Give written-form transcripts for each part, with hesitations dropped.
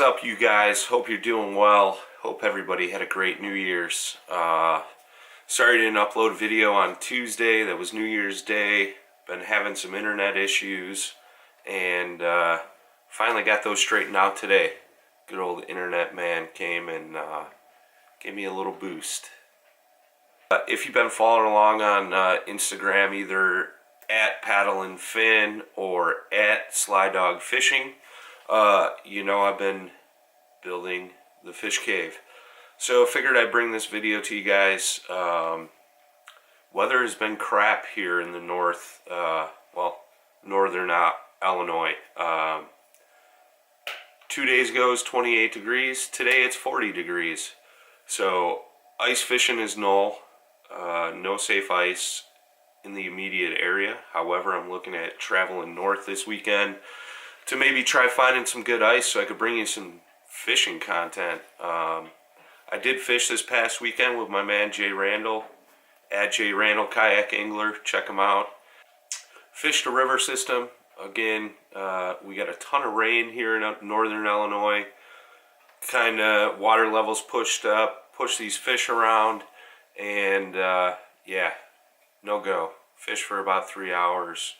What's up, you guys? Hope you're doing well. Hope everybody had a great New Year's. Sorry I didn't upload a video on Tuesday. That was New Year's Day. Been having some internet issues, and finally got those straightened out today. Good old internet man came and gave me a little boost. If you've been following along on Instagram, either at paddlenfin or at slydogfishing, you know I've been building the fish cave. So I figured I'd bring this video to you guys. Weather has been crap here in the north, northern Illinois. 2 days ago it was 28 degrees. Today it's 40 degrees. So ice fishing is null. No safe ice in the immediate area. However, I'm looking at traveling north this weekend to maybe try finding some good ice so I could bring you some fishing content. I did fish this past weekend with my man Jay Randall at Jay Randall Kayak Angler. Check him out. Fished a river system. Again, we got a ton of rain here in northern Illinois. Kind of water levels pushed up, pushed these fish around, and yeah, no go. Fished for about 3 hours.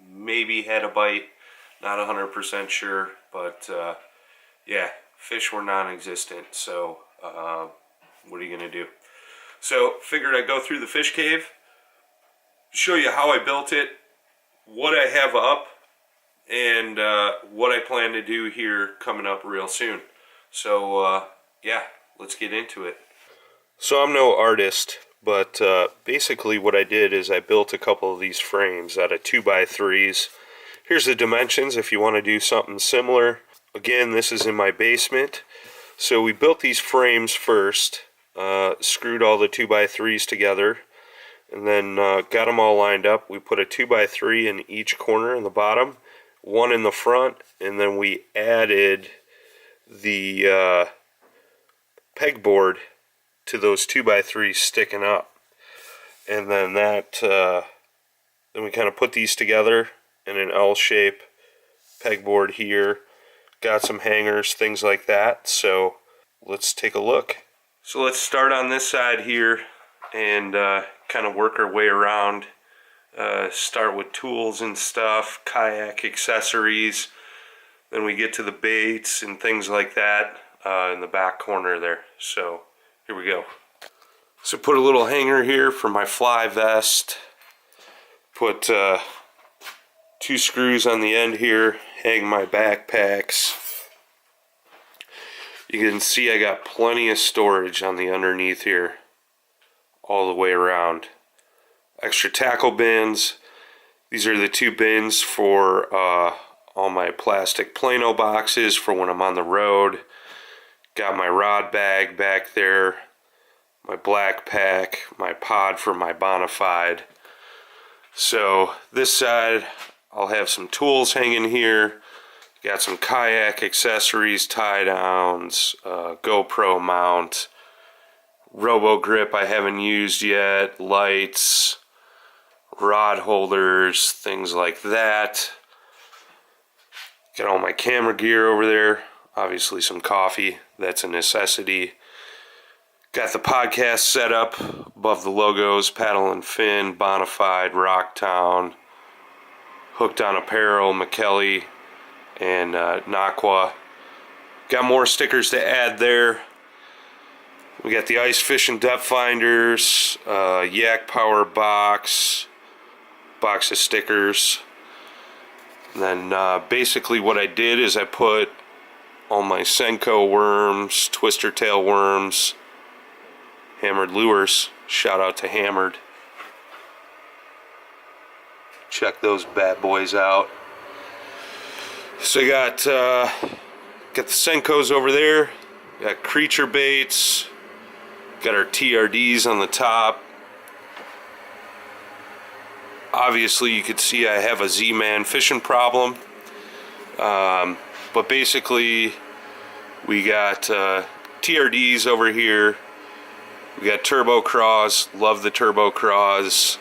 Maybe had a bite, not 100% sure, but yeah, fish were non-existent. So what are you gonna do? So figured I'd go through the fish cave, show you how I built it, what I have up, and what I plan to do here coming up real soon. So yeah, let's get into it. So I'm no artist, but basically what I did is I built a couple of these frames out of 2x3s. Here's the dimensions if you want to do something similar. Again, this is in my basement. So we built these frames first, screwed all the 2x3s together, and then got them all lined up. We put a 2x3 in each corner in the bottom, one in the front, and then we added the pegboard to those 2x3s sticking up. And then then we kind of put these together in an L shape, pegboard here, got some hangers, things like that. So let's take a look. So let's start on this side here and kind of work our way around. Start with tools and stuff, kayak accessories. Then we get to the baits and things like that in the back corner there. So here we go. So put a little hanger here for my fly vest. Put 2 screws on the end here, hang my backpacks. You can see I got plenty of storage on the underneath here, all the way around. Extra tackle bins. These are the 2 bins for all my plastic Plano boxes for when I'm on the road. Got my rod bag back there, my black pack, my pod for my Bonafide. So this side I'll have some tools hanging here. Got some kayak accessories, tie downs, GoPro mount, Robo Grip I haven't used yet, lights, rod holders, things like that. Got all my camera gear over there. Obviously some coffee, that's a necessity. Got the podcast set up above the logos, Paddle and Fin, Bonafide, Rocktown, Hooked on Apparel, McKelly, and Naqua. Got more stickers to add there. We got the ice fishing depth finders, Yak Power box of stickers. And then basically what I did is I put all my Senko worms, twister tail worms, hammered lures. Shout out to Hammered. Check those bad boys out. So I got the Senkos over there. Got creature baits. Got our TRDs on the top. Obviously you could see I have a Z-Man fishing problem. But basically we got TRDs over here. We got Turbo Craws. Love the Turbo Craws.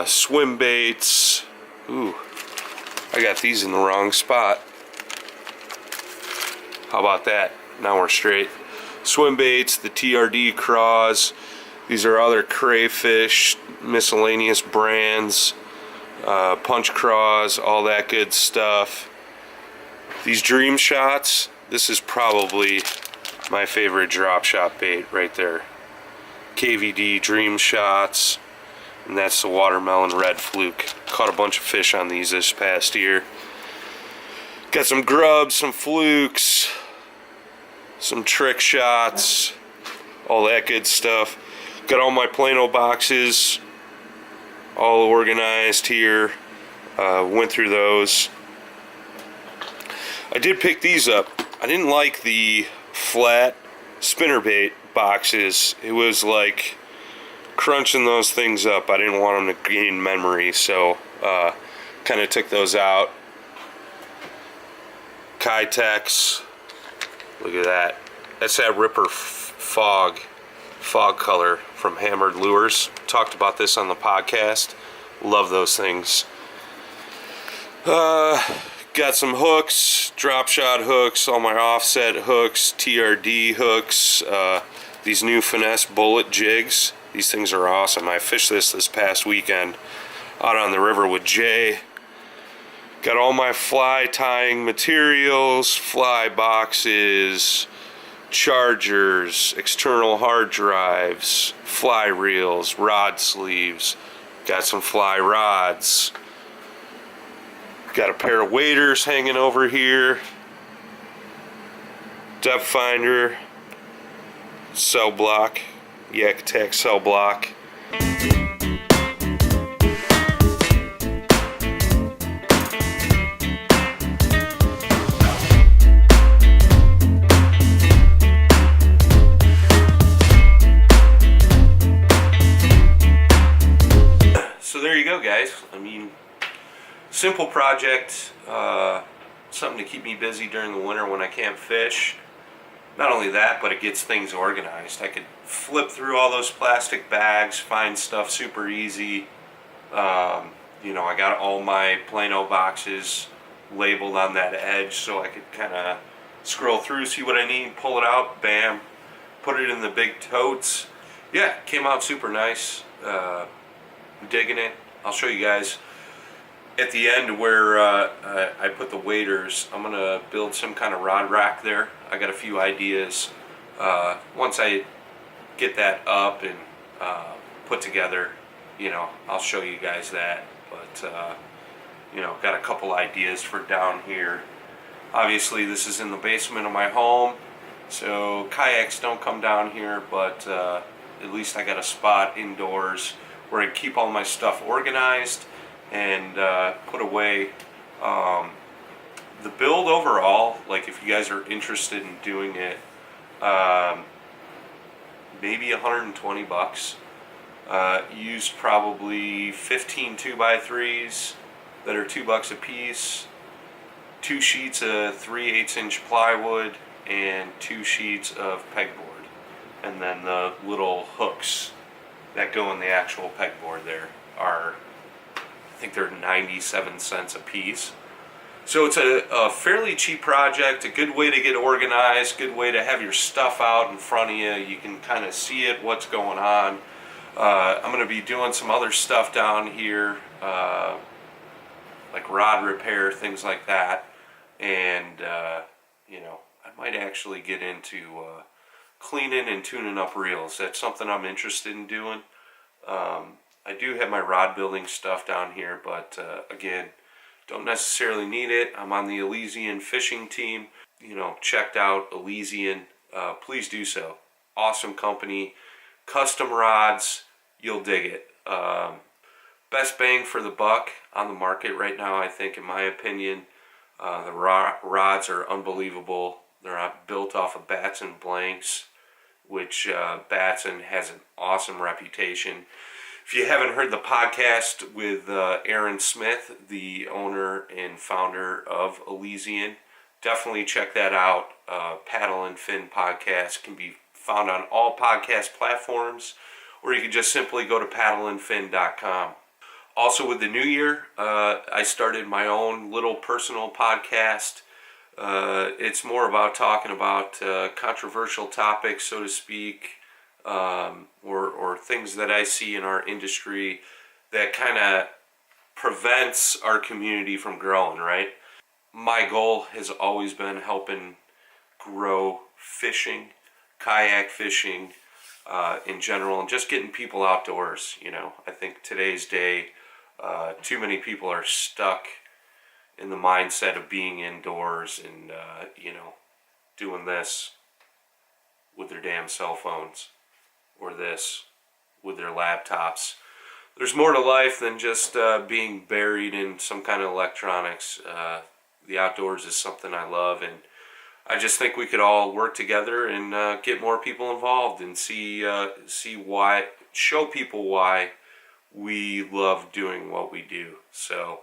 Swim baits. Ooh, I got these in the wrong spot. How about that? Now we're straight. Swim baits, the TRD craws. These are other crayfish, miscellaneous brands, punch craws, all that good stuff. These dream shots, this is probably my favorite drop shot bait right there. KVD dream shots, and that's the watermelon red fluke. Caught a bunch of fish on these this past year. Got some grubs, some flukes, some trick shots, all that good stuff. Got all my Plano boxes all organized here. Went through those. I did pick these up. I didn't like the flat spinnerbait boxes. It was like crunching those things up. I didn't want them to gain memory, so kind of took those out. Kitex. Look at that. That's that Ripper fog color from Hammered Lures. Talked about this on the podcast. Love those things. Got some hooks, drop shot hooks, all my offset hooks, TRD hooks, these new finesse bullet jigs. These things are awesome. I fished this past weekend out on the river with Jay. Got all my fly tying materials, fly boxes, chargers, external hard drives, fly reels, rod sleeves. Got some fly rods. Got a pair of waders hanging over here. Depth finder, cell block, Yak cell block. So there you go, guys. I mean, simple project, something to keep me busy during the winter when I can't fish. Not only that, but it gets things organized. I could flip through all those plastic bags, find stuff super easy. You know, I got all my Plano boxes labeled on that edge so I could kind of scroll through, see what I need, pull it out, bam, put it in the big totes. Yeah, came out super nice. Digging it. I'll show you guys at the end where I put the waders. I'm gonna build some kind of rod rack there. I got a few ideas. Once I get that up and put together, you know, I'll show you guys that. But you know, got a couple ideas for down here. Obviously this is in the basement of my home, so kayaks don't come down here, but at least I got a spot indoors where I keep all my stuff organized and put away. The build overall, like if you guys are interested in doing it, maybe 120 bucks. Used probably 15 2x3s that are $2 a piece, 2 sheets of 3/8 inch plywood, and 2 sheets of pegboard, and then the little hooks that go in the actual pegboard there are, I think they're 97 cents a piece. So it's a fairly cheap project, a good way to get organized, good way to have your stuff out in front of you. You can kind of see it, what's going on. I'm going to be doing some other stuff down here, like rod repair, things like that. And, you know, I might actually get into cleaning and tuning up reels. That's something I'm interested in doing. I do have my rod building stuff down here, but again, don't necessarily need it. I'm on the Elysian fishing team. You know, checked out Elysian. Please do so. Awesome company. Custom rods. You'll dig it. Best bang for the buck on the market right now, I think, in my opinion. The rods are unbelievable. They're built off of Batson blanks, which Batson has an awesome reputation. If you haven't heard the podcast with Aaron Smith, the owner and founder of Elysian, definitely check that out. Paddlenfin podcast can be found on all podcast platforms, or you can just simply go to paddlenfin.com. Also with the new year, I started my own little personal podcast. It's more about talking about controversial topics, so to speak, or things that I see in our industry that kind of prevents our community from growing, right? My goal has always been helping grow fishing, kayak fishing in general, and just getting people outdoors. I think today's day, too many people are stuck in the mindset of being indoors and, doing this with their damn cell phones or this with their laptops. There's more to life than just being buried in some kind of electronics. The outdoors is something I love, and I just think we could all work together and get more people involved and see why, show people why we love doing what we do. So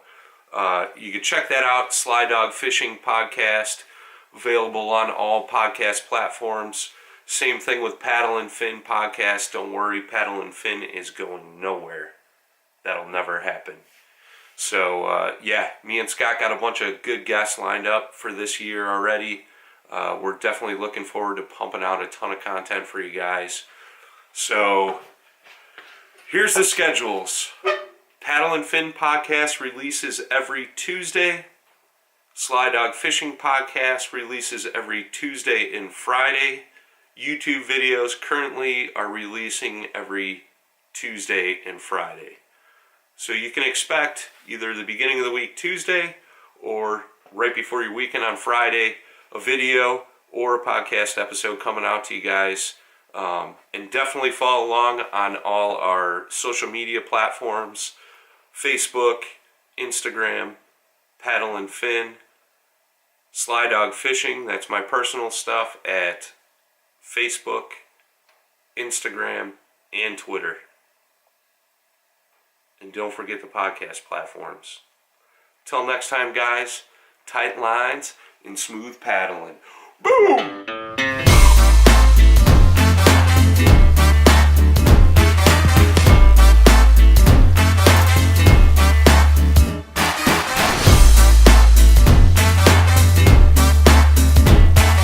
you can check that out, Sly Dog Fishing Podcast, available on all podcast platforms. Same thing with Paddlenfin Podcast. Don't worry, Paddlenfin is going nowhere. That'll never happen. So me and Scott got a bunch of good guests lined up for this year already. We're definitely looking forward to pumping out a ton of content for you guys. So here's the schedules. Paddle and Fin Podcast releases every Tuesday. Sly Dog Fishing Podcast releases every Tuesday and Friday. YouTube videos currently are releasing every Tuesday and Friday. So you can expect either the beginning of the week Tuesday or right before your weekend on Friday, a video or a podcast episode coming out to you guys. And definitely follow along on all our social media platforms, Facebook, Instagram, Paddle and Fin, Sly Dog Fishing, that's my personal stuff, at Facebook, Instagram, and Twitter. And don't forget the podcast platforms. Till next time, guys, tight lines and smooth paddling. Boom!